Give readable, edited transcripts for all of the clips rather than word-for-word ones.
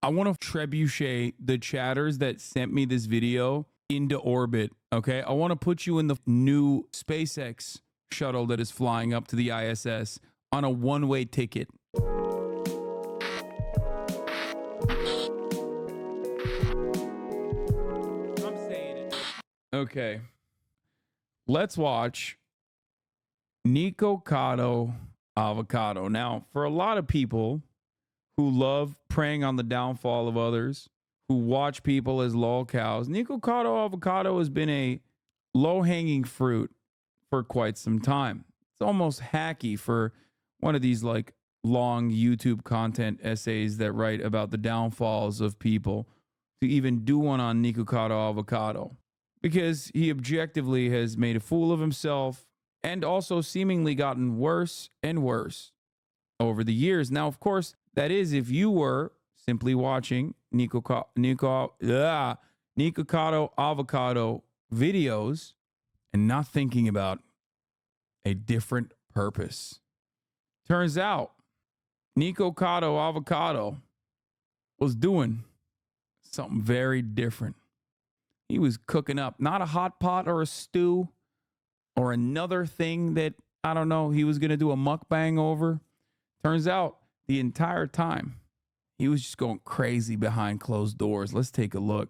I want to trebuchet the chatters that sent me this video into orbit. Okay. I want to put you in the new SpaceX shuttle that is flying up to the ISS on a one-way ticket. I'm saying it. Okay. Let's watch Nikocado Avocado. Now, for a lot of people who love preying on the downfall of others, who watch people as lol cows, Nikocado Avocado has been a low-hanging fruit for quite some time. It's almost hacky for one of these like long YouTube content essays that write about the downfalls of people to even do one on Nikocado Avocado, because he objectively has made a fool of himself and also seemingly gotten worse and worse over the years. Now, of course, that is if you were simply watching Nikocado Avocado videos and not thinking about a different purpose. Turns out, Nikocado Avocado was doing something very different. He was cooking up not a hot pot or a stew or another thing that, I don't know, he was going to do a mukbang over. Turns out, the entire time, he was just going crazy behind closed doors. Let's take a look.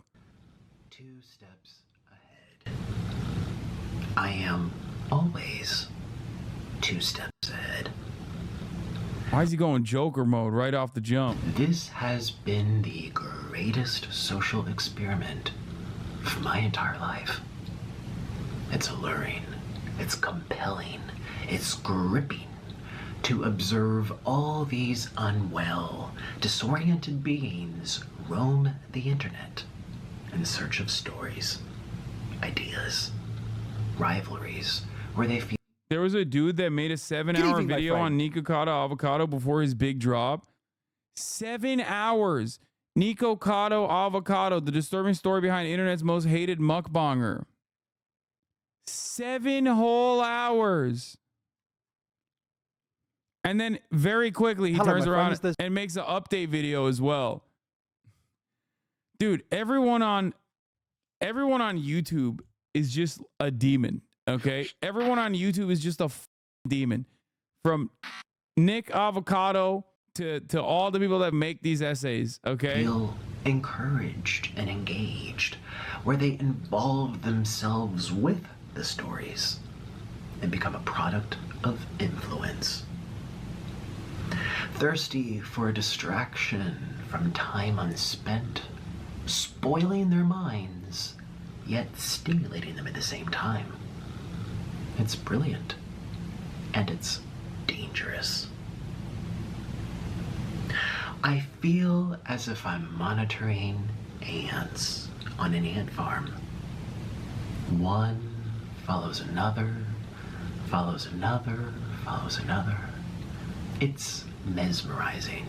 2 steps ahead. I am always 2 steps ahead. Why is he going Joker mode right off the jump? This has been the greatest social experiment for my entire life. It's alluring, it's compelling, it's gripping to observe all these unwell, disoriented beings roam the internet in search of stories, ideas, rivalries, where they feel. There was a dude that made a 7-hour video on Nikocado Avocado before his big drop. 7 hours. Nikocado Avocado, the disturbing story behind internet's most hated mukbanger. 7 whole hours. And then very quickly he turns around and makes an update video as well. Dude, everyone on YouTube is just a demon, okay? Everyone on YouTube is just a demon. From Nick Avocado to all the people that make these essays, okay? Feel encouraged and engaged, where they involve themselves with the stories and become a product of influence. Thirsty for a distraction from time unspent, spoiling their minds, yet stimulating them at the same time. It's brilliant, and it's dangerous. I feel as if I'm monitoring ants on an ant farm. One follows another, follows another, follows another. It's mesmerizing.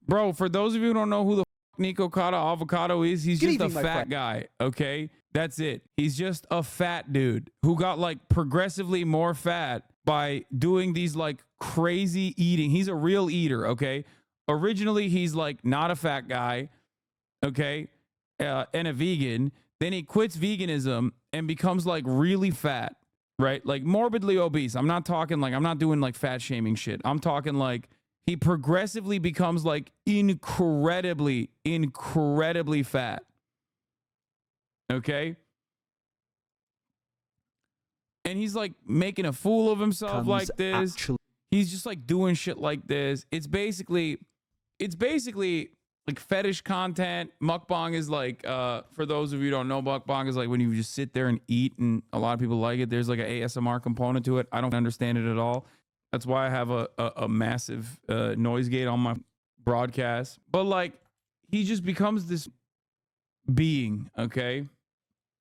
Bro, for those of you who don't know who the Nikocado Avocado is, he's just a fat guy, okay? That's it. He's just a fat dude who got like progressively more fat by doing these like crazy eating. He's a real eater, okay? Originally, he's like not a fat guy, okay? And a vegan. Then he quits veganism and becomes like really fat, right? Like morbidly obese. I'm not talking like, I'm not doing like fat shaming shit. I'm talking like he progressively becomes like incredibly fat. Okay? And he's like making a fool of himself like this. He's just like doing shit like this. It's basically like fetish content. Mukbang is like, for those of you who don't know, mukbang is like when you just sit there and eat, and a lot of people like it. There's like an ASMR component to it. I don't understand it at all. That's why I have a massive noise gate on my broadcast. But like, he just becomes this being, okay?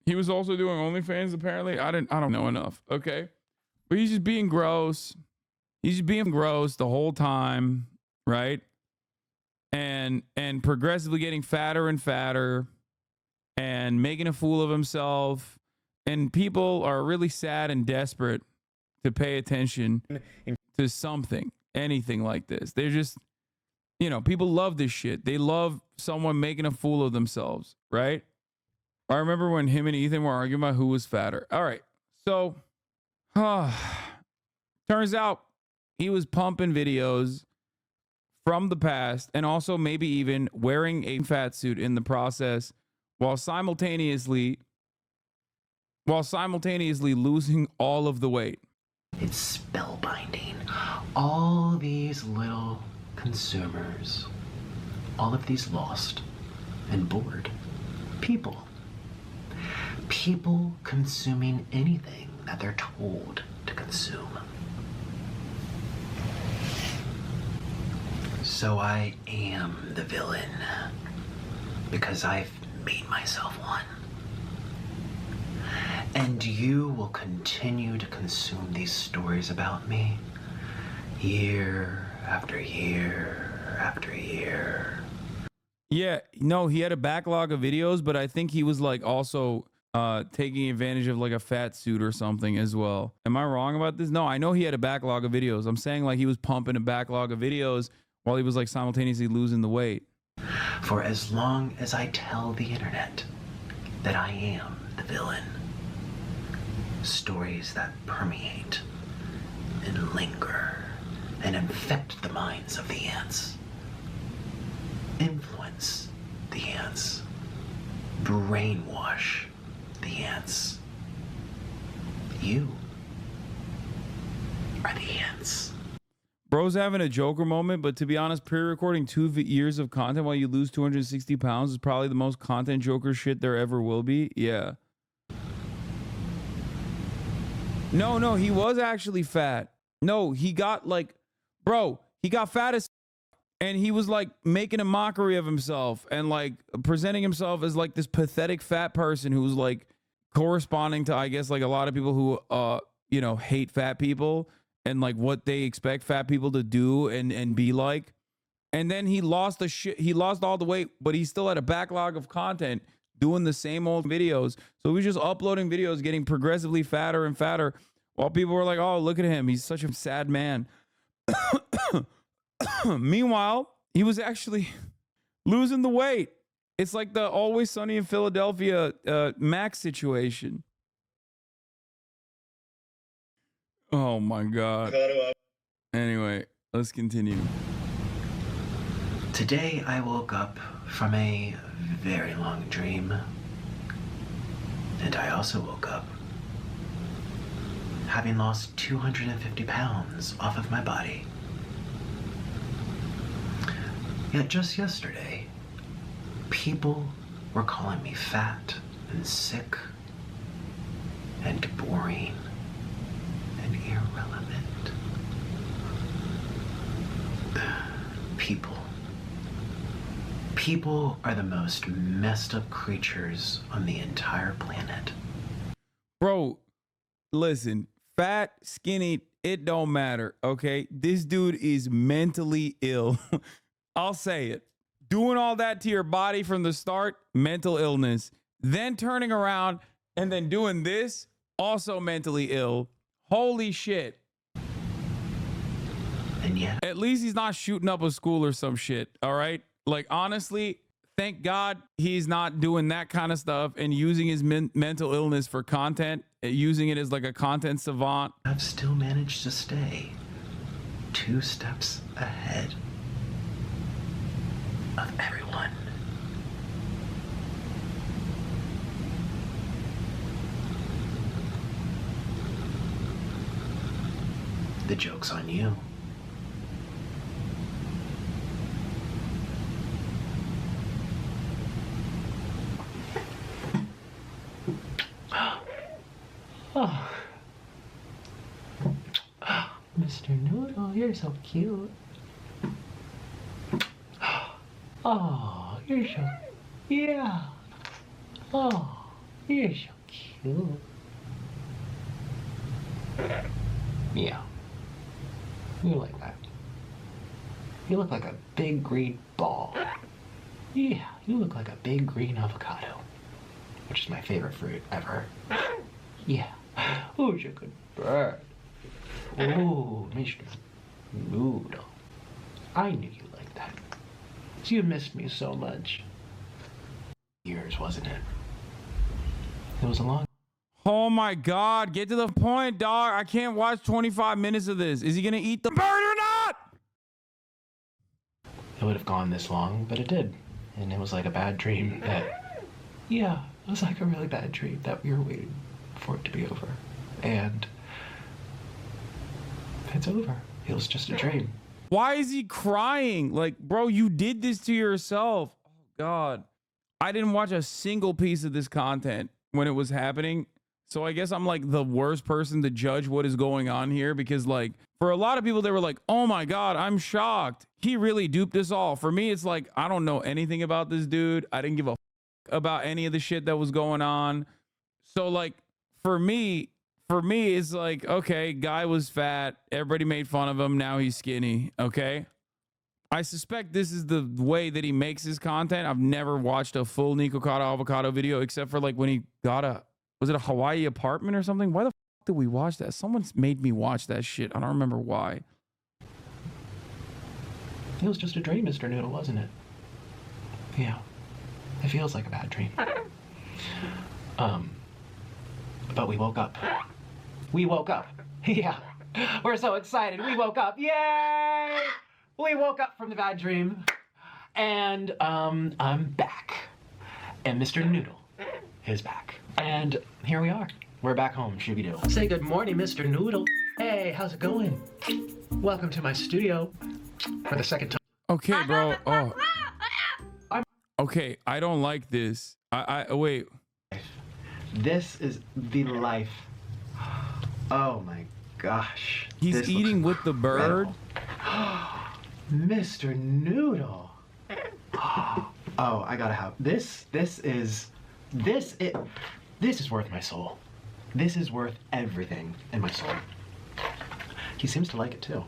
He was also doing OnlyFans, apparently. I don't know enough, okay? But he's just being gross. He's just being gross the whole time, right? And progressively getting fatter and fatter and making a fool of himself. And people are really sad and desperate to pay attention to something, anything like this. They're just, you know, people love this shit. They love someone making a fool of themselves, right? I remember when him and Ethan were arguing about who was fatter. All right. So, turns out he was pumping videos from the past and also maybe even wearing a fat suit in the process while simultaneously losing all of the weight. It's spellbinding. All these little consumers, all of these lost and bored people. People consuming anything that they're told to consume. So I am the villain because I've made myself one. And you will continue to consume these stories about me year after year after year. Yeah, no, he had a backlog of videos, but I think he was like also taking advantage of like a fat suit or something as well. Am I wrong about this? No, I know he had a backlog of videos. I'm saying like he was pumping a backlog of videos while he was like simultaneously losing the weight. For as long as I tell the internet that I am the villain, stories that permeate and linger and infect the minds of the ants, influence the ants, brainwash the ants. You are the ants. Bro's having a Joker moment, but to be honest, pre-recording 2 years of content while you lose 260 pounds is probably the most content Joker shit there ever will be. Yeah. No, he was actually fat. No, he got like, bro, he got fat as and he was like making a mockery of himself and like presenting himself as like this pathetic fat person who's like corresponding to, I guess, like a lot of people who, you know, hate fat people and like what they expect fat people to do and be like. And then he lost all the weight, but he still had a backlog of content doing the same old videos. So he was just uploading videos, getting progressively fatter and fatter while people were like, oh, look at him. He's such a sad man. Meanwhile, he was actually losing the weight. It's like the Always Sunny in Philadelphia Max situation. Oh my God. Anyway, let's continue. Today I woke up from a very long dream. And I also woke up having lost 250 pounds off of my body. Yet just yesterday, people were calling me fat and sick and boring and irrelevant. People are the most messed up creatures on the entire planet. Bro, listen, fat, skinny, it don't matter, okay? This dude is mentally ill. I'll say it. Doing all that to your body from the start, mental illness. Then turning around and then doing this, also mentally ill. Holy shit. And yet, at least he's not shooting up a school or some shit, all right? Like, honestly, thank God he's not doing that kind of stuff and using his mental illness for content, using it as like a content savant. I've still managed to stay 2 steps ahead of everyone. The joke's on you. Oh. Mr. Noodle, you're so cute. Oh, you're so... Yeah. Oh, you're so cute. Yeah. You like that. You look like a big green ball. Yeah, you look like a big green avocado. Which is my favorite fruit ever. Yeah. Oh, you're a good bird. Oh, Mr. Noodle. I knew you liked that. You missed me so much. Years, wasn't it? It was a long... Oh my God, get to the point, dog. I can't watch 25 minutes of this. Is he gonna eat the bird or not? It would have gone this long, but it did. And it was like a bad dream that... Yeah, it was like a really bad dream that we were waiting for it to be over. And... it's over. It was just a dream. Why is he crying? Like, bro, you did this to yourself. Oh God. I didn't watch a single piece of this content when it was happening. So I guess I'm like the worst person to judge what is going on here, because like for a lot of people, they were like, oh my God, I'm shocked. He really duped us all. For me, it's like, I don't know anything about this dude. I didn't give a f about any of the shit that was going on. So like for me, it's like, okay, guy was fat. Everybody made fun of him. Now he's skinny. Okay. I suspect this is the way that he makes his content. I've never watched a full Nikocado avocado video except for like when he got was it a Hawaii apartment or something? Why the f did we watch that? Someone's made me watch that shit. I don't remember why. It was just a dream, Mr. Noodle, wasn't it? Yeah. It feels like a bad dream. But we woke up. We woke up. Yeah. We're so excited. We woke up. Yay! We woke up from the bad dream. And, I'm back. And Mr. Noodle is back. And here we are. We're back home, Shooby-Doo. Say good morning, Mr. Noodle. Hey, how's it going? Welcome to my studio for the second time. Okay, bro. Oh. Okay, I don't like this. Wait. This is the life. Oh my gosh. He's eating with the bird. Mr. Noodle. Oh, I gotta have this. This is worth my soul. This is worth everything in my soul. He seems to like it too.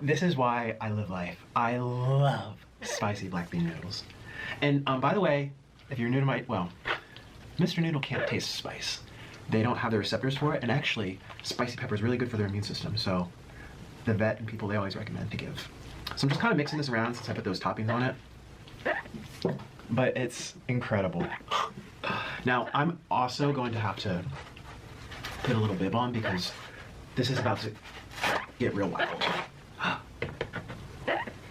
This is why I live life. I love spicy black bean noodles. And by the way, if you're new to my, well, Mr. Noodle can't taste spice. They don't have the receptors for it, and actually, spicy pepper is really good for their immune system, so the vet and people, they always recommend to give. So I'm just kind of mixing this around since I put those toppings on it. But it's incredible. Now, I'm also going to have to put a little bib on because this is about to get real wild.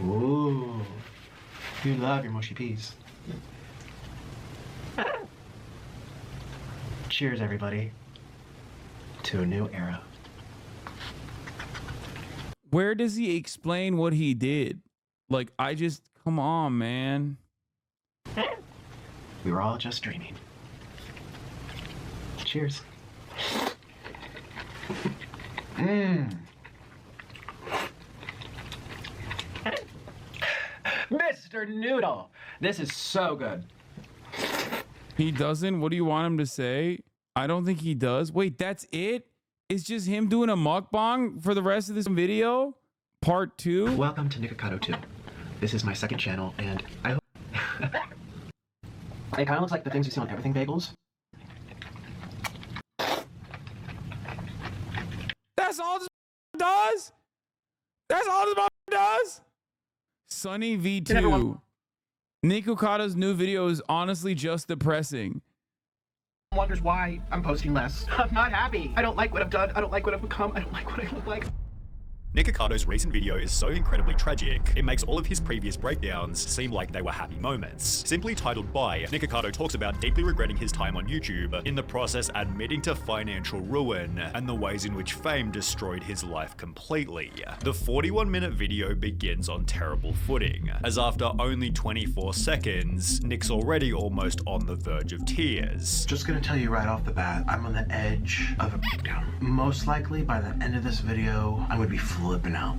Ooh, you love your mushy peas. Cheers, everybody, to a new era. Where does he explain what he did? Like, come on, man. We were all just dreaming. Cheers. Mr. Noodle, this is so good. He doesn't? What do you want him to say? I don't think he does. Wait, that's it? It's just him doing a mukbang for the rest of this video? Part 2? Welcome to Nikocado 2. This is my second channel, and I hope... It kind of looks like the things you see on Everything Bagels. That's all this does? That's all this does? Sunny V2. Nikocado's new video is honestly just depressing. Wonders why I'm posting less. I'm not happy. I don't like what I've done. I don't like what I've become. I don't like what I look like. Nikocado's recent video is so incredibly tragic, it makes all of his previous breakdowns seem like they were happy moments. Simply titled Bye, Nikocado talks about deeply regretting his time on YouTube, in the process admitting to financial ruin, and the ways in which fame destroyed his life completely. The 41-minute video begins on terrible footing, as after only 24 seconds, Nick's already almost on the verge of tears. Just gonna tell you right off the bat, I'm on the edge of a breakdown. Most likely by the end of this video, I would be flipping out.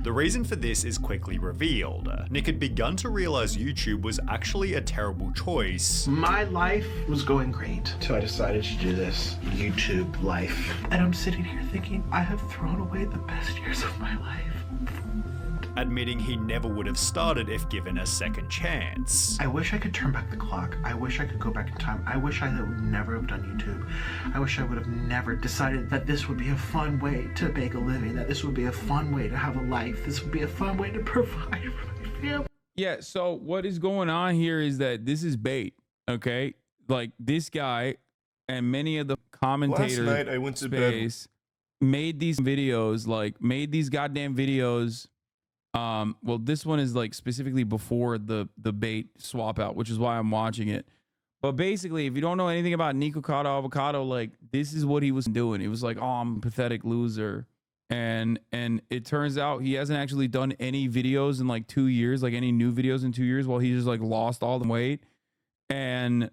The reason for this is quickly revealed. Nick had begun to realize YouTube was actually a terrible choice. My life was going great, so I decided to do this YouTube life. And I'm sitting here thinking, I have thrown away the best years of my life. admitting he never would have started if given a second chance. I wish I could turn back the clock. I wish I could go back in time. I wish I would never have done YouTube. I wish I would have never decided that this would be a fun way to make a living, that this would be a fun way to have a life, this would be a fun way to provide for my family. Yeah, so what is going on here is that this is bait, okay? Like, this guy and many of the commentators Last night I went to bed. made these videos, like, made these goddamn videos. Well, this one is, like, specifically before the bait swap out, which is why I'm watching it. But basically, if you don't know anything about Nikocado Avocado, like, this is what he was doing. He was like, oh, I'm a pathetic loser. And it turns out he hasn't actually done any videos in like 2 years, like any new videos in 2 years, while he just like lost all the weight. And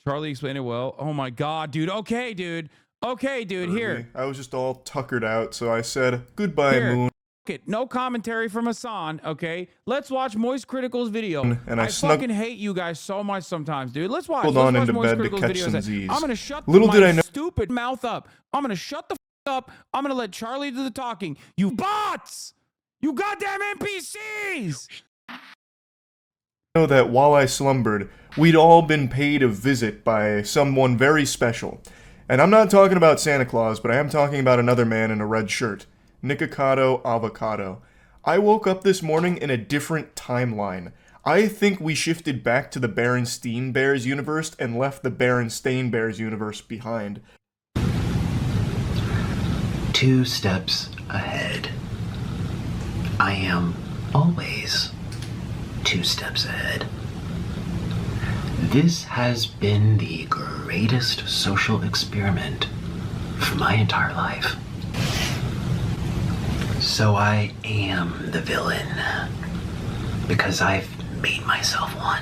Charlie explained it well. Oh my God, dude. Okay, dude. Okay, dude. Here. I was just all tuckered out, so I said, goodbye, Here. Moon. No commentary from Hassan, okay? Let's watch Moist Critical's video. And I fucking hate you guys so much sometimes, dude. Let's watch. Hold Let's on watch into Moist bed to Critical's catch videos. some Z's. I'm gonna shut Little my did I know- stupid mouth up. I'm gonna shut the up. I'm gonna let Charlie do the talking. You bots! You goddamn NPCs! Know that while I slumbered, we'd all been paid a visit by someone very special. And I'm not talking about Santa Claus, but I am talking about another man in a red shirt. Nikocado Avocado. I woke up this morning in a different timeline. I think we shifted back to the Berenstein Bears universe and left the Berenstain Bears universe behind. 2 steps ahead. I am always 2 steps ahead. This has been the greatest social experiment for my entire life. So I am the villain because I've made myself one.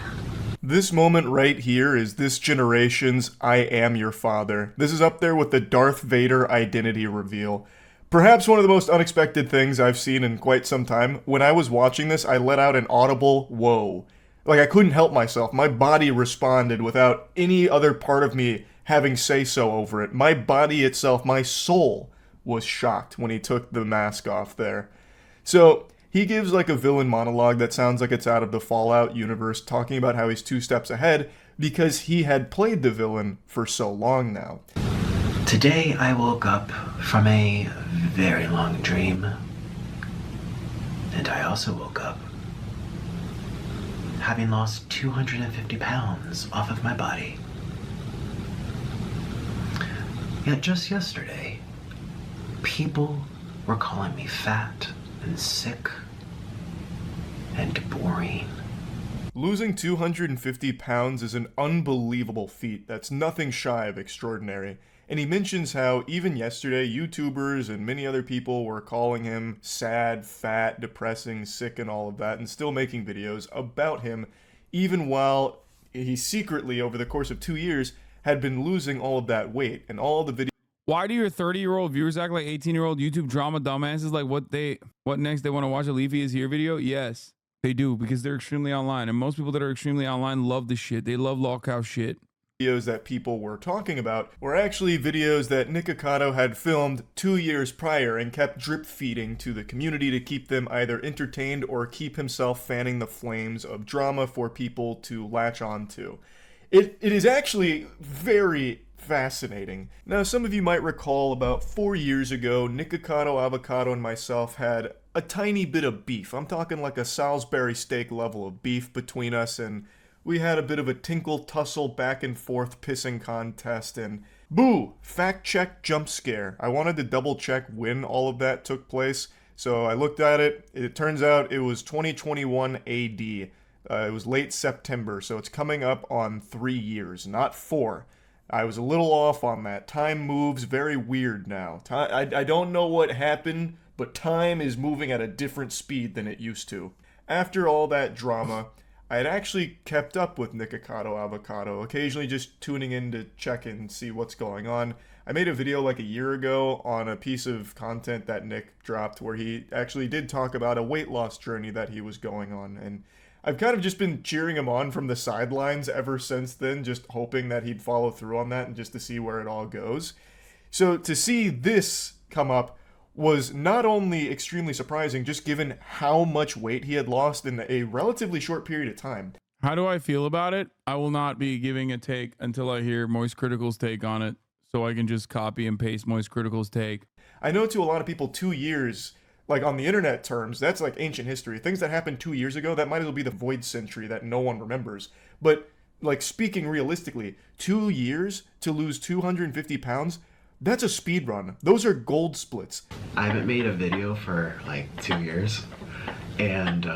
This moment right here is this generation's I Am Your Father. This is up there with the Darth Vader identity reveal. Perhaps one of the most unexpected things I've seen in quite some time. When I was watching this, I let out an audible whoa. Like, I couldn't help myself. My body responded without any other part of me having say-so over it. My body itself, my soul, was shocked when he took the mask off there. So, he gives like a villain monologue that sounds like it's out of the Fallout universe, talking about how he's 2 steps ahead because he had played the villain for so long now. Today I woke up from a very long dream. And I also woke up having lost 250 pounds off of my body. Yet just yesterday, people were calling me fat and sick and boring. Losing 250 pounds is an unbelievable feat that's nothing shy of extraordinary. And he mentions how even yesterday, YouTubers and many other people were calling him sad, fat, depressing, sick, and all of that, and still making videos about him, even while he secretly, over the course of 2 years, had been losing all of that weight. And all the videos. Why do your 30-year-old viewers act like 18-year-old YouTube drama dumbasses? Like what next? They want to watch a Leafy is Here video? Yes, they do, because they're extremely online. And most people that are extremely online love this shit. They love lolcow shit. Videos that people were talking about were actually videos that Nikocado had filmed 2 years prior and kept drip feeding to the community to keep them either entertained or keep himself fanning the flames of drama for people to latch on to. It is actually very fascinating. Now, some of you might recall about 4 years ago, Nikocado Avocado and myself had a tiny bit of beef. I'm talking like a Salisbury steak level of beef between us, and we had a bit of a tinkle tussle back and forth pissing contest, and boo! Fact check jump scare. I wanted to double check when all of that took place, so I looked at it. It turns out it was 2021 AD. It was late September, so it's coming up on 3 years, not 4. I was a little off on that. Time moves very weird now. I don't know what happened, but time is moving at a different speed than it used to. After all that drama, I had actually kept up with Nikocado Avocado, occasionally just tuning in to check and see what's going on. I made a video like a year ago on a piece of content that Nick dropped where he actually did talk about a weight loss journey that he was going on, and I've kind of just been cheering him on from the sidelines ever since then, just hoping that he'd follow through on that and just to see where it all goes. So to see this come up was not only extremely surprising, just given how much weight he had lost in a relatively short period of time. How do I feel about it? I will not be giving a take until I hear Moist Critical's take on it, so I can just copy and paste Moist Critical's take. I know to a lot of people 2 years, like on the internet terms, that's like ancient history. Things that happened 2 years ago, that might as well be the void century that no one remembers. But like speaking realistically, 2 years to lose 250 pounds, that's a speed run. Those are gold splits. I haven't made a video for like 2 years, and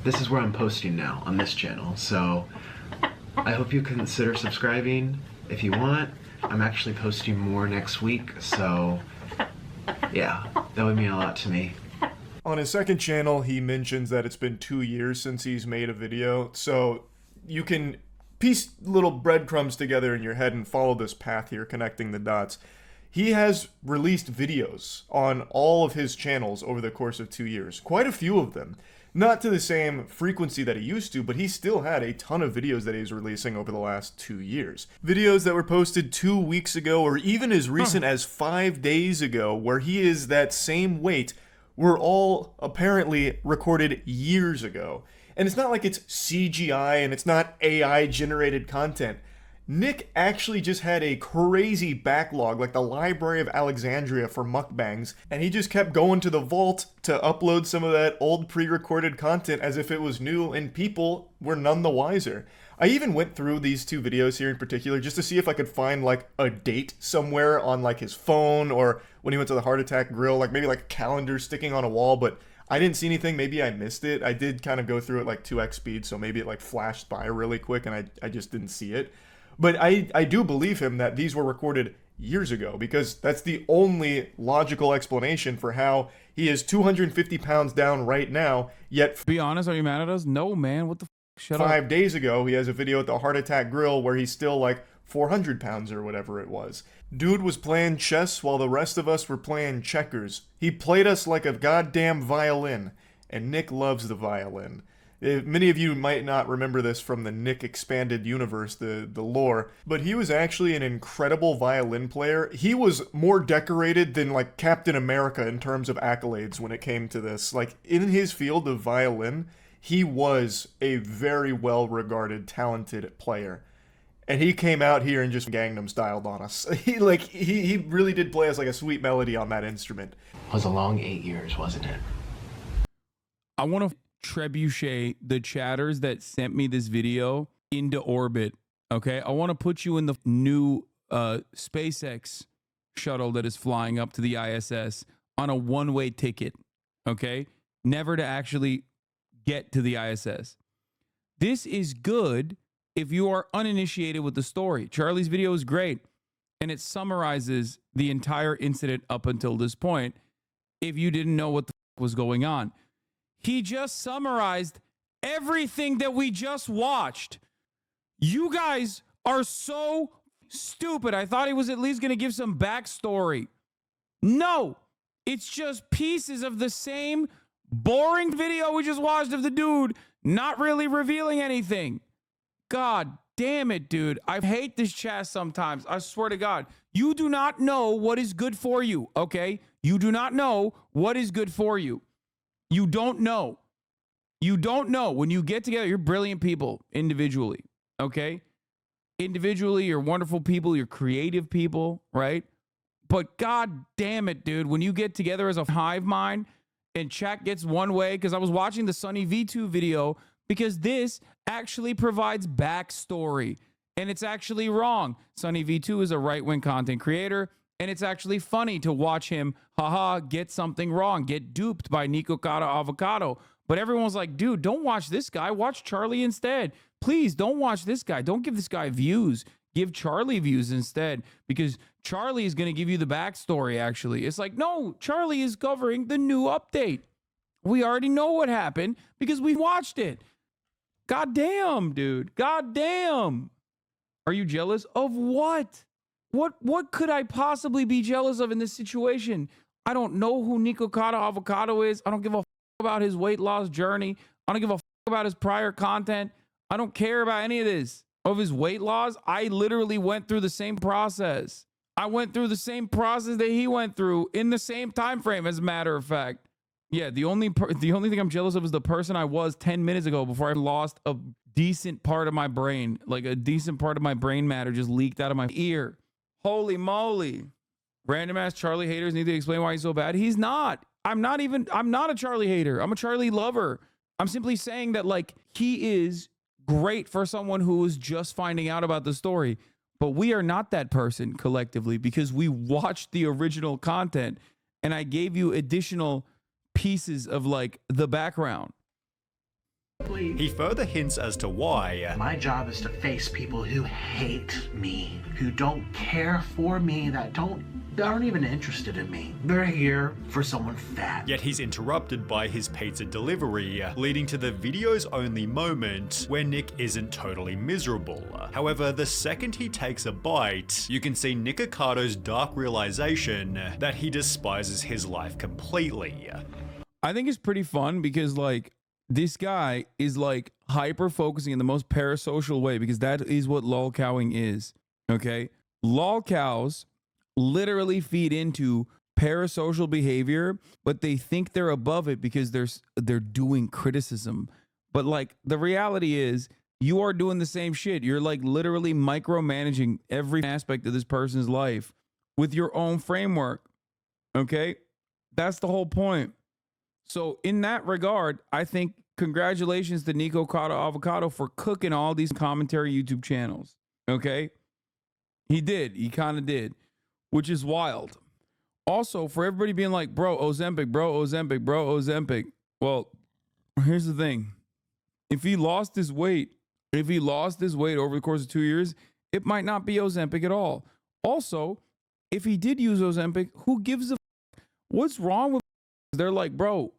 this is where I'm posting now on this channel. So I hope you consider subscribing if you want. I'm actually posting more next week, so yeah, that would mean a lot to me. On his second channel, he mentions that it's been 2 years since he's made a video, so you can piece little breadcrumbs together in your head and follow this path here, connecting the dots. He has released videos on all of his channels over the course of 2 years, quite a few of them. Not to the same frequency that he used to, but he still had a ton of videos that he was releasing over the last 2 years. Videos that were posted 2 weeks ago, or even as recent as 5 days ago, where he is that same weight, were all apparently recorded years ago. And it's not like it's CGI and it's not AI generated content. Nick actually just had a crazy backlog, like the Library of Alexandria for mukbangs, and he just kept going to the vault to upload some of that old pre-recorded content as if it was new, and people were none the wiser. I even went through these 2 videos here in particular just to see if I could find like a date somewhere on like his phone, or when he went to the Heart Attack Grill, like maybe like a calendar sticking on a wall, but I didn't see anything. Maybe I missed it. I did kind of go through it like 2x speed, so maybe it like flashed by really quick and I just didn't see it. But I do believe him that these were recorded years ago, because that's the only logical explanation for how he is 250 pounds down right now, yet Be honest, are you mad at us? No, man. What the f? Shut up. 5 days ago he has a video at the Heart Attack Grill where he's still like 400 pounds or whatever it was. Dude was playing chess while the rest of us were playing checkers. He played us like a goddamn violin, and Nick loves the violin. Many of you might not remember this from the Nick Expanded Universe, the lore, but he was actually an incredible violin player. He was more decorated than like Captain America in terms of accolades when it came to this. Like in his field of violin, he was a very well-regarded, talented player. And he came out here and just Gangnam styled on us. He really did play us like a sweet melody on that instrument. It was a long 8 years, wasn't it? I want to trebuchet the chatters that sent me this video into orbit. Okay, I want to put you in the new SpaceX shuttle that is flying up to the ISS on a one-way ticket. Okay, never to actually get to the ISS. This is good if you are uninitiated with the story. Charlie's video is great, and it summarizes the entire incident up until this point if you didn't know what the was going on. He just summarized everything that we just watched. You guys are so stupid. I thought he was at least going to give some backstory. No, it's just pieces of the same boring video we just watched of the dude not really revealing anything. God damn it, dude. I hate this chat sometimes. I swear to God. You do not know what is good for you, okay? You do not know what is good for you. You don't know. You don't know. When you get together, you're brilliant people individually, okay? Individually, you're wonderful people. You're creative people, right? But God damn it, dude, when you get together as a hive mind and chat gets one way, because I was watching the Sunny V2 video, because this actually provides backstory, and it's actually wrong. Sunny V2 is a right-wing content creator, and it's actually funny to watch him, get something wrong, get duped by Nico Cata Avocado. But everyone's like, dude, don't watch this guy. Watch Charlie instead. Please don't watch this guy. Don't give this guy views. Give Charlie views instead, because Charlie is going to give you the backstory, actually. It's like, no, Charlie is covering the new update. We already know what happened because we watched it. God damn, dude. God damn. Are you jealous of what? What could I possibly be jealous of in this situation? I don't know who Nico Cata Avocado is. I don't give a f about his weight loss journey. I don't give a f about his prior content. I don't care about any of this. Of his weight loss, I literally went through the same process. I went through the same process that he went through in the same time frame, as a matter of fact. Yeah, the only thing I'm jealous of is the person I was 10 minutes ago before I lost a decent part of my brain. Like a decent part of my brain matter just leaked out of my ear. Holy moly. Random ass Charlie haters need to explain why he's so bad. He's not. I'm not a Charlie hater. I'm a Charlie lover. I'm simply saying that like he is great for someone who is just finding out about the story. But we are not that person collectively because we watched the original content and I gave you additional pieces of like the background. He further hints as to why my job is to face people who hate me, who don't care for me, that aren't even interested in me. They're here for someone fat. Yet he's interrupted by his pizza delivery, leading to the video's only moment where Nick isn't totally miserable. However, the second he takes a bite, you can see Nikocato's dark realization that he despises his life completely. I think it's pretty fun because like this guy is like hyper focusing in the most parasocial way because that is what lolcowing is. Okay. Lolcows literally feed into parasocial behavior, but they think they're above it because they're doing criticism. But like the reality is you are doing the same shit. You're like literally micromanaging every aspect of this person's life with your own framework. Okay. That's the whole point. So in that regard, I think congratulations to Nikocado Avocado for cooking all these commentary YouTube channels. Okay. He kind of did, which is wild. Also, for everybody being like, bro, Ozempic, bro, Ozempic, bro, Ozempic. Well, here's the thing. If he lost his weight over the course of 2 years, it might not be Ozempic at all. Also, if he did use Ozempic, who gives a what's wrong with they're like, bro,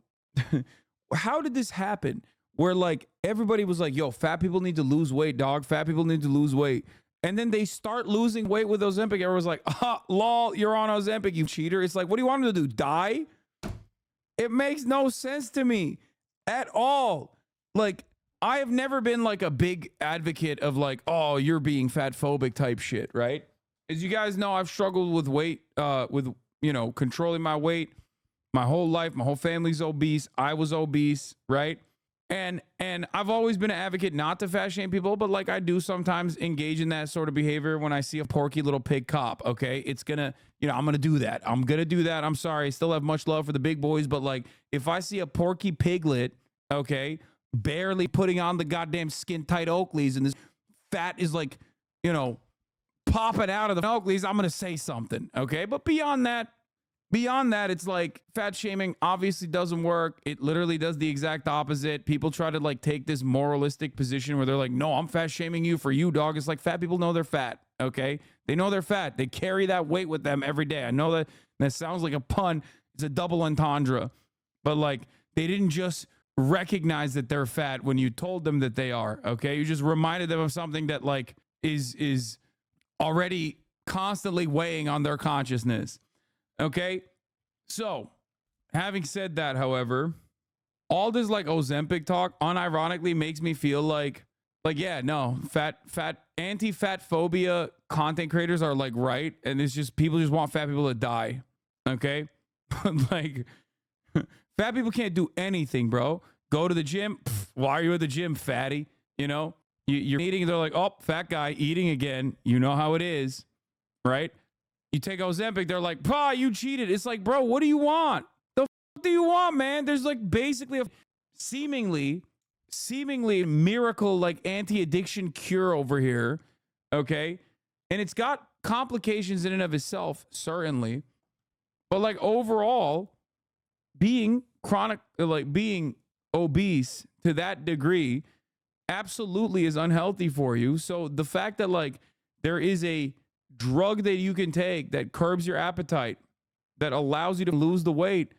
how did this happen? Where like everybody was like, yo, fat people need to lose weight, dog. Fat people need to lose weight. And then they start losing weight with Ozempic. Everyone's like, lol, you're on Ozempic, you cheater. It's like, what do you want him to do? Die? It makes no sense to me at all. Like, I have never been like a big advocate of like, oh, you're being fat phobic type shit, right? As you guys know, I've struggled with weight, controlling my weight my whole life. My whole family's obese. I was obese, right? And I've always been an advocate not to fat shame people, but like I do sometimes engage in that sort of behavior when I see a porky little pig cop. Okay, it's gonna, I'm gonna do that. I'm sorry. I still have much love for the big boys, but like if I see a porky piglet, okay, barely putting on the goddamn skin tight Oakleys and this fat is like, popping out of the Oakleys, I'm gonna say something. Okay, but beyond that, it's like fat shaming obviously doesn't work. It literally does the exact opposite. People try to like take this moralistic position where they're like, no, I'm fat shaming you for you, dog. It's like fat people know they're fat. Okay. They know they're fat. They carry that weight with them every day. I know that sounds like a pun. It's a double entendre, but like they didn't just recognize that they're fat when you told them that they are. Okay. You just reminded them of something that like is already constantly weighing on their consciousness. Okay, so having said that, however, all this like Ozempic talk unironically makes me feel like yeah, no, anti-fat phobia content creators are like right, and it's just people just want fat people to die. Okay, like fat people can't do anything, bro. Go to the gym. Why are you at the gym, fatty? You're eating. They're like, oh, fat guy eating again. You know how it is, right? You take Ozempic, they're like, "Pa, you cheated." It's like, bro, what do you want? The f do you want, man? There's like basically a seemingly miracle like anti-addiction cure over here, okay? And it's got complications in and of itself, certainly. But like overall, being being obese to that degree absolutely is unhealthy for you. So the fact that like there is a drug that you can take that curbs your appetite, that allows you to lose the weight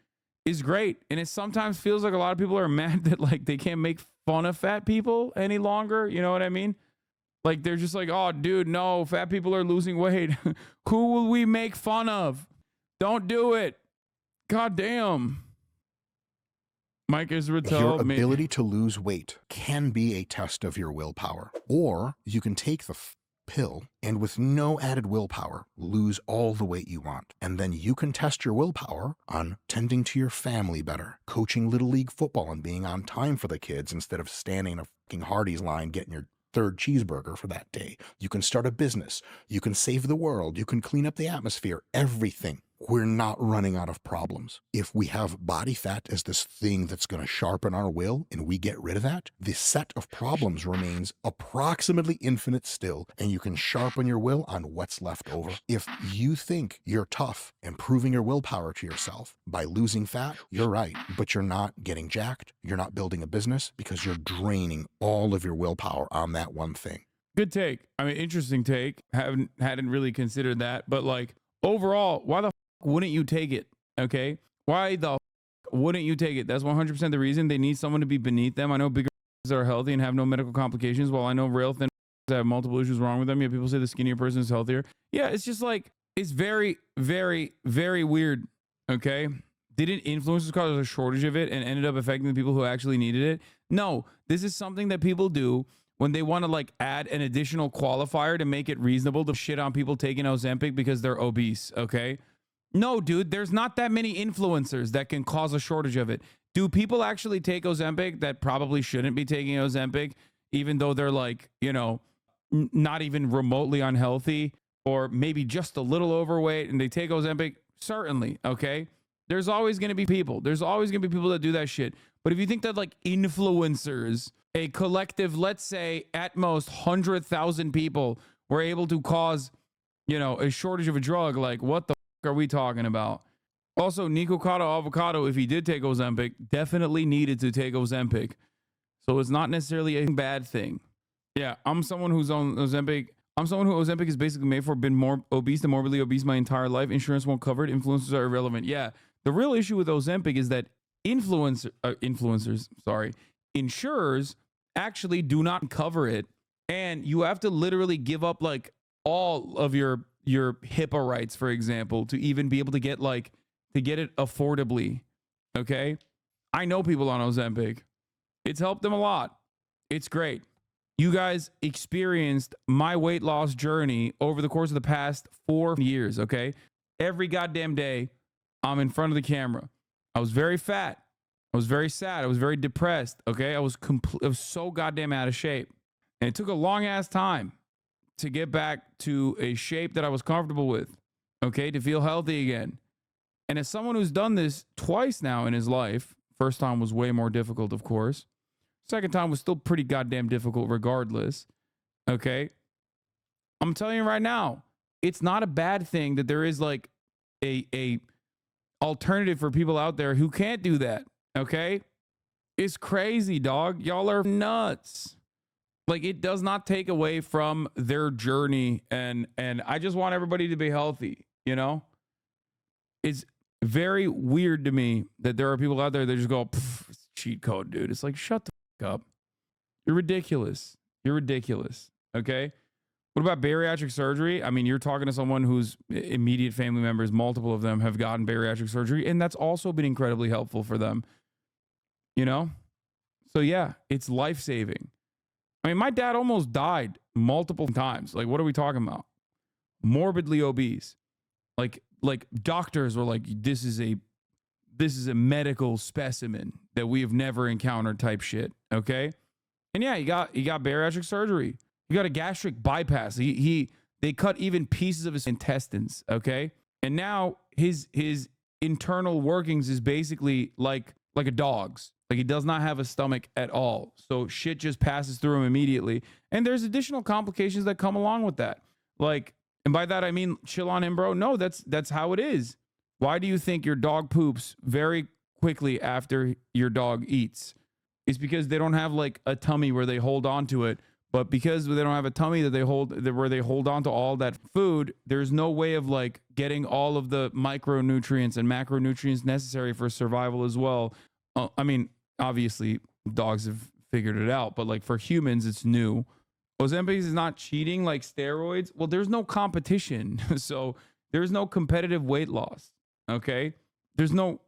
is great. And it sometimes feels like a lot of people are mad that like they can't make fun of fat people any longer. You know what I mean? Like they're just like, oh dude, no, fat people are losing weight. Who will we make fun of? Don't do it. God damn. Mike Israel, your ability to lose weight can be a test of your willpower, or you can take the pill and with no added willpower lose all the weight you want. And then you can test your willpower on tending to your family better, coaching Little League football and being on time for the kids instead of standing in a fucking Hardee's line getting your third cheeseburger for that day. You can start a business. You can save the world. You can clean up the atmosphere. Everything. We're not running out of problems. If we have body fat as this thing that's going to sharpen our will and we get rid of that, the set of problems remains approximately infinite still, and you can sharpen your will on what's left over. If you think you're tough and proving your willpower to yourself by losing fat, you're right, but you're not getting jacked. You're not building a business because you're draining all of your willpower on that one thing. Good take. I mean, interesting take. Hadn't really considered that, but like overall, why the wouldn't you take it? Okay. Why the wouldn't you take it? That's 100% the reason. They need someone to be beneath them. I know bigger that are healthy and have no medical complications, while I know rail thin that have multiple issues wrong with them. Yet people say the skinnier person is healthier. Yeah, it's just like, it's very, very, very weird. Okay. Didn't influencers cause a shortage of it and ended up affecting the people who actually needed it? No, this is something that people do when they want to like add an additional qualifier to make it reasonable to shit on people taking Ozempic because they're obese. Okay. No, dude, there's not that many influencers that can cause a shortage of it. Do people actually take Ozempic that probably shouldn't be taking Ozempic, even though they're like, you know, not even remotely unhealthy or maybe just a little overweight and they take Ozempic? Certainly, okay? There's always going to be people. There's always going to be people that do that shit. But if you think that like influencers, a collective, let's say at most 100,000 people were able to cause, you know, a shortage of a drug, like what the are we talking about? Also, Nikocado Avocado, if he did take Ozempic, definitely needed to take Ozempic. So it's not necessarily a bad thing. Yeah, I'm someone who's on Ozempic. I'm someone who Ozempic is basically made for. Been more obese than morbidly obese my entire life. Insurance won't cover it. Influencers are irrelevant. Yeah, the real issue with Ozempic is that insurers actually do not cover it. And you have to literally give up like all of your HIPAA rights, for example, to even be able to get like to get it affordably. Okay. I know people on Ozempic. It's helped them a lot. It's great. You guys experienced my weight loss journey over the course of the past 4 years. Okay. Every goddamn day I'm in front of the camera. I was very fat. I was very sad. I was very depressed. Okay. I was so goddamn out of shape. And it took a long ass time to get back to a shape that I was comfortable with, okay, to feel healthy again. And as someone who's done this twice now in his life, first time was way more difficult, of course. Second time was still pretty goddamn difficult regardless, okay? I'm telling you right now, it's not a bad thing that there is like a alternative for people out there who can't do that, okay? It's crazy, dog. Y'all are nuts. Like, it does not take away from their journey, and I just want everybody to be healthy, you know? It's very weird to me that there are people out there that just go, it's cheat code, dude. It's like, shut the fuck up. You're ridiculous. You're ridiculous, okay? What about bariatric surgery? I mean, you're talking to someone whose immediate family members, multiple of them, have gotten bariatric surgery, and that's also been incredibly helpful for them, you know? So, yeah, it's life-saving. I mean, my dad almost died multiple times. Like, what are we talking about? Morbidly obese. Like doctors were like, this is a medical specimen that we have never encountered type shit. Okay. And yeah, he got bariatric surgery. He got a gastric bypass. They cut even pieces of his intestines. Okay. And now his internal workings is basically like a dog's. Like, he does not have a stomach at all. So shit just passes through him immediately. And there's additional complications that come along with that. Like, and by that I mean, chill on him, bro. No, that's how it is. Why do you think your dog poops very quickly after your dog eats? It's because they don't have like a tummy where they hold on to it. But because they don't have a tummy where they hold on to all that food, there's no way of like getting all of the micronutrients and macronutrients necessary for survival as well. I mean, obviously dogs have figured it out, but like for humans, it's new. Ozempic is not cheating like steroids. Well, there's no competition. So there's no competitive weight loss. Okay. There's no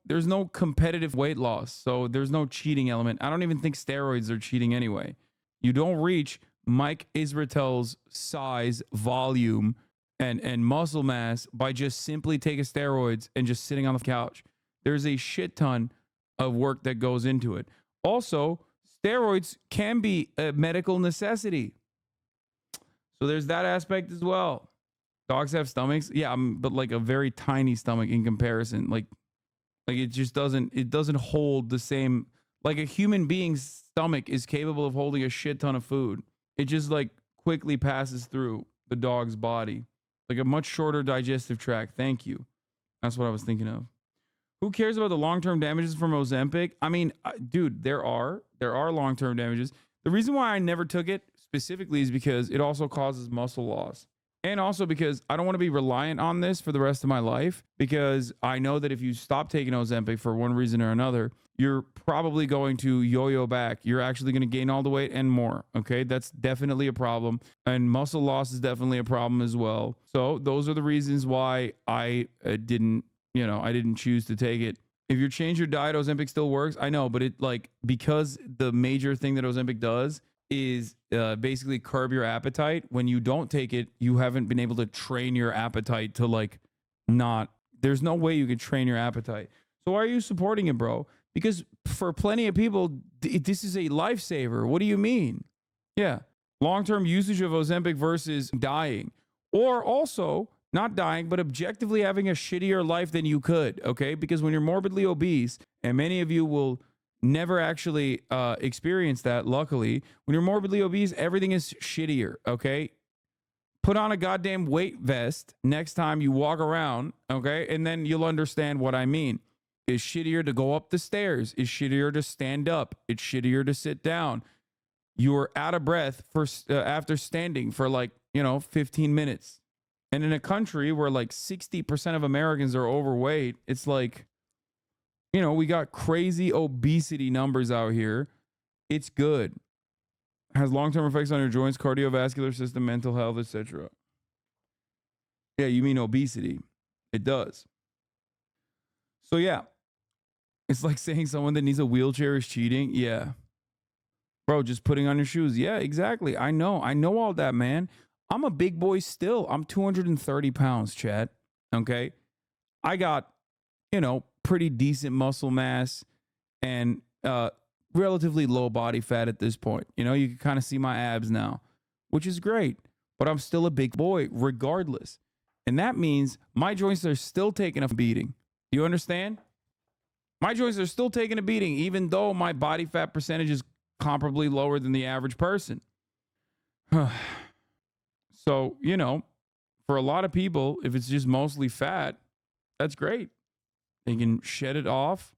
competitive weight loss. So there's no cheating element. I don't even think steroids are cheating anyway. You don't reach Mike Israetel's size, volume, and muscle mass by just simply taking steroids and just sitting on the couch. There's a shit ton of work that goes into it. Also, steroids can be a medical necessity. So there's that aspect as well. Dogs have stomachs, yeah, but like a very tiny stomach in comparison. Like it just doesn't hold the same. Like a human being's stomach is capable of holding a shit ton of food. It just like quickly passes through the dog's body, like a much shorter digestive tract. Thank you. That's what I was thinking of. Who cares about the long-term damages from Ozempic? I mean, dude, there are long-term damages. The reason why I never took it specifically is because it also causes muscle loss. And also because I don't want to be reliant on this for the rest of my life, because I know that if you stop taking Ozempic for one reason or another, you're probably going to yo-yo back. You're actually going to gain all the weight and more. Okay, that's definitely a problem. And muscle loss is definitely a problem as well. So those are the reasons why I didn't choose to take it. If you change your diet, Ozempic still works. I know, but it because the major thing that Ozempic does is basically curb your appetite. When you don't take it, you haven't been able to train your appetite to there's no way you can train your appetite. So why are you supporting it, bro? Because for plenty of people, this is a lifesaver. What do you mean? Yeah. Long-term usage of Ozempic versus dying, or also not dying, but objectively having a shittier life than you could. Okay. Because when you're morbidly obese, and many of you will never actually experience that, luckily, when you're morbidly obese, everything is shittier. Okay. Put on a goddamn weight vest next time you walk around. Okay. And then you'll understand what I mean. It's shittier to go up the stairs. It's shittier to stand up. It's shittier to sit down. You're out of breath after standing for 15 minutes. And in a country where 60% of Americans are overweight, it's we got crazy obesity numbers out here. It's good. Has long-term effects on your joints, cardiovascular system, mental health, etc. Yeah, you mean obesity. It does. So yeah, it's like saying someone that needs a wheelchair is cheating. Yeah. Bro, just putting on your shoes. Yeah, exactly. I know all that, man. I'm a big boy still. I'm 230 pounds, Chad. Okay. I got, pretty decent muscle mass and relatively low body fat at this point. You can kind of see my abs now, which is great, but I'm still a big boy regardless. And that means my joints are still taking a beating. You understand? My joints are still taking a beating, even though my body fat percentage is comparably lower than the average person. So, for a lot of people, if it's just mostly fat, that's great. They can shed it off.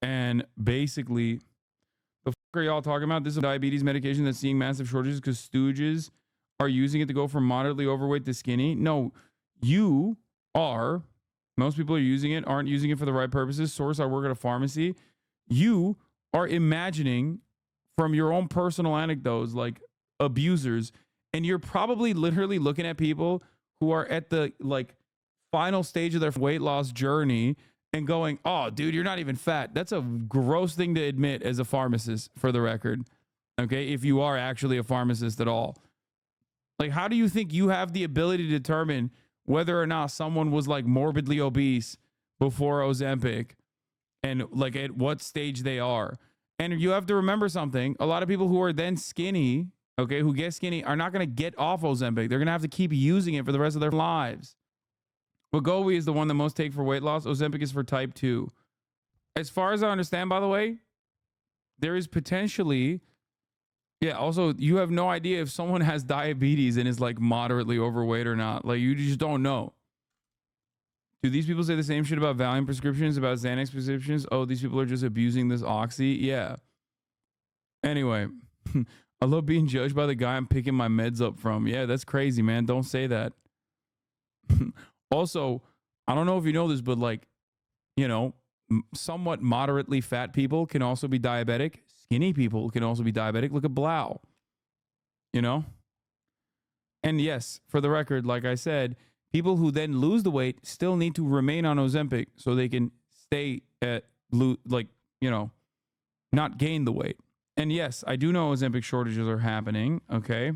And basically, the fuck are y'all talking about? This is a diabetes medication that's seeing massive shortages because stooges are using it to go from moderately overweight to skinny. No, you are. Most people are using it, aren't using it for the right purposes. Source, I work at a pharmacy. You are imagining from your own personal anecdotes, like abusers, and you're probably literally looking at people who are at the final stage of their weight loss journey and going, oh, dude, you're not even fat. That's a gross thing to admit as a pharmacist, for the record. Okay. If you are actually a pharmacist at all, how do you think you have the ability to determine whether or not someone was morbidly obese before Ozempic and at what stage they are? And you have to remember something. A lot of people who are then skinny, okay, who get skinny are not going to get off Ozempic. They're going to have to keep using it for the rest of their lives. Wegovy is the one that most take for weight loss. Ozempic is for type 2. As far as I understand, by the way, there is potentially, also, you have no idea if someone has diabetes and is moderately overweight or not. You just don't know. Do these people say the same shit about Valium prescriptions, about Xanax prescriptions? Oh, these people are just abusing this Oxy? Yeah. Anyway, I love being judged by the guy I'm picking my meds up from. Yeah, that's crazy, man. Don't say that. Also, I don't know if you know this, but somewhat moderately fat people can also be diabetic. Skinny people can also be diabetic. Look at Blau. And yes, for the record, like I said, people who then lose the weight still need to remain on Ozempic so they can stay at, not gain the weight. And yes, I do know Ozempic shortages are happening. Okay.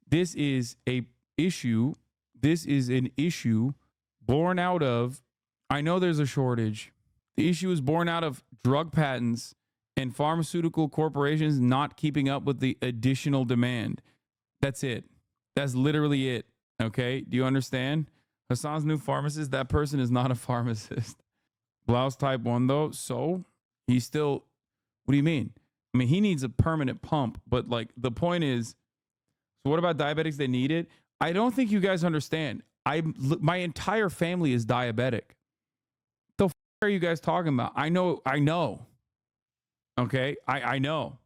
This is a issue. This is an issue born out of, I know there's a shortage. The issue is born out of drug patents and pharmaceutical corporations not keeping up with the additional demand. That's it. That's literally it. Okay. Do you understand? Hassan's new pharmacist, that person is not a pharmacist. Blau's type 1 though. So he's still, what do you mean? I mean, he needs a permanent pump, but like the point is, so what about diabetics that need it? I don't think you guys understand. My entire family is diabetic. The f are you guys talking about? I know. Okay, I know.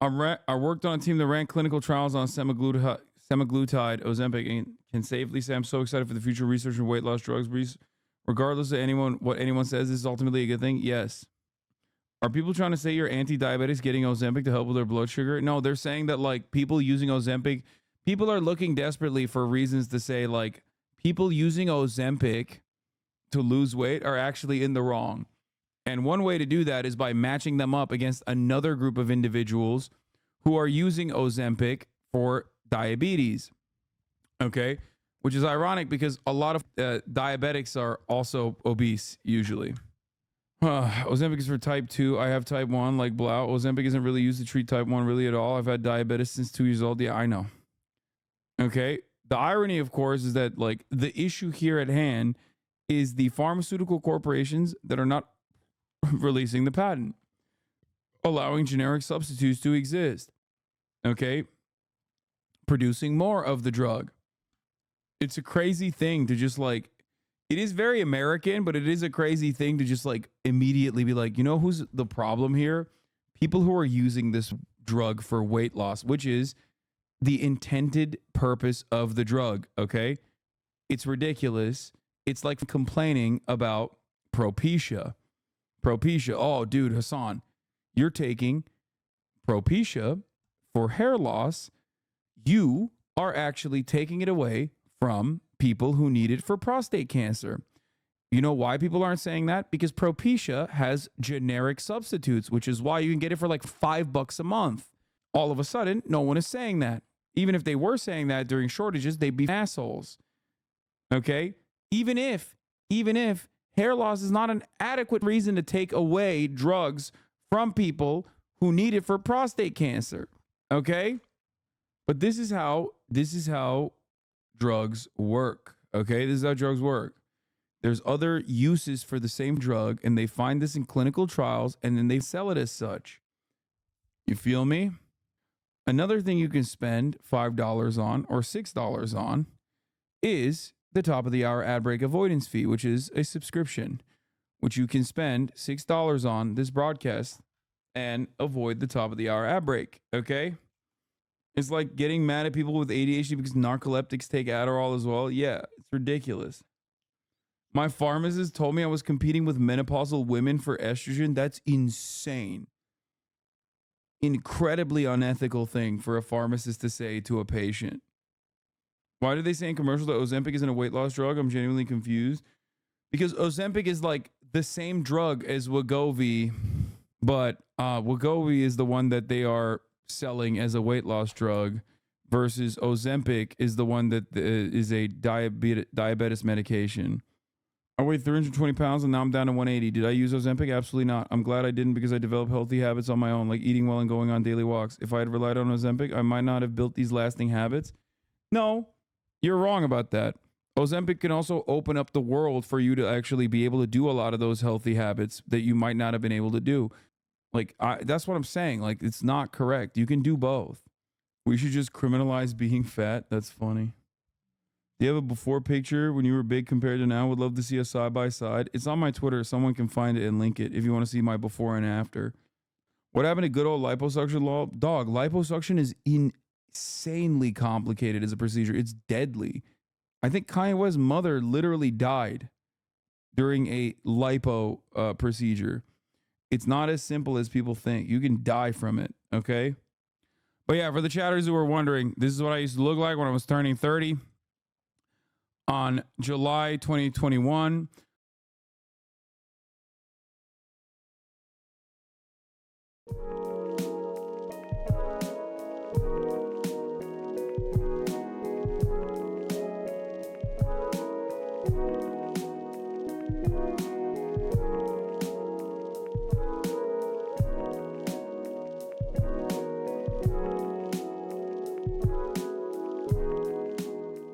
I worked on a team that ran clinical trials on semaglutide, Ozempic, and can safely say I'm so excited for the future research in weight loss drugs. Regardless of what anyone says, this is ultimately a good thing. Yes. Are people trying to say you're anti-diabetics getting Ozempic to help with their blood sugar? No, they're saying that like people using Ozempic, people are looking desperately for reasons to say like people using Ozempic to lose weight are actually in the wrong. And one way to do that is by matching them up against another group of individuals who are using Ozempic for diabetes. Okay, which is ironic because a lot of diabetics are also obese usually. Ozempic is for type 2. I have type 1 like Blau. Ozempic isn't really used to treat type 1 really at all. I've had diabetes since 2 years old. Yeah, I know. Okay. The irony, of course, is that like the issue here at hand is the pharmaceutical corporations that are not releasing the patent, allowing generic substitutes to exist. Okay. Producing more of the drug. It's a crazy thing to just like, it is very American, but it is a crazy thing to just like immediately be like, you know who's the problem here? People who are using this drug for weight loss, which is the intended purpose of the drug. Okay. It's ridiculous. It's like complaining about Propecia. Oh, dude, Hassan, you're taking Propecia for hair loss. You are actually taking it away from people who need it for prostate cancer. You know why people aren't saying that? Because Propecia has generic substitutes, which is why you can get it for like $5 a month. All of a sudden, no one is saying that. Even if they were saying that during shortages, they'd be assholes. Okay? Even if hair loss is not an adequate reason to take away drugs from people who need it for prostate cancer. Okay? But this is how drugs work. Okay? This is how drugs work. There's other uses for the same drug, and they find this in clinical trials, and then they sell it as such. You feel me? Another thing you can spend $5 on or $6 on is the top of the hour ad break avoidance fee, which is a subscription, which you can spend $6 on this broadcast and avoid the top of the hour ad break. Okay? It's like getting mad at people with ADHD because narcoleptics take Adderall as well. Yeah, it's ridiculous. My pharmacist told me I was competing with menopausal women for estrogen. That's insane. Incredibly unethical thing for a pharmacist to say to a patient. Why do they say in commercials that Ozempic isn't a weight loss drug? I'm genuinely confused. Because Ozempic is like the same drug as Wegovy, but Wegovy is the one that they are selling as a weight loss drug versus Ozempic is the one that is a diabetes medication. I weighed 320 pounds and now I'm down to 180. Did I use Ozempic? Absolutely not. I'm glad I didn't because I developed healthy habits on my own, like eating well and going on daily walks. If I had relied on Ozempic, I might not have built these lasting habits. No, you're wrong about that. Ozempic can also open up the world for you to actually be able to do a lot of those healthy habits that you might not have been able to do. Like, that's what I'm saying. Like, it's not correct. You can do both. We should just criminalize being fat. That's funny. Do you have a before picture when you were big compared to now? Would love to see a side by side. It's on my Twitter. Someone can find it and link it if you want to see my before and after. What happened to good old liposuction law? Dog, liposuction is insanely complicated as a procedure. It's deadly. I think Kanye West's mother literally died during a lipo procedure. It's not as simple as people think. You can die from it, okay? But yeah, for the chatters who were wondering, this is what I used to look like when I was turning 30. On July 2021,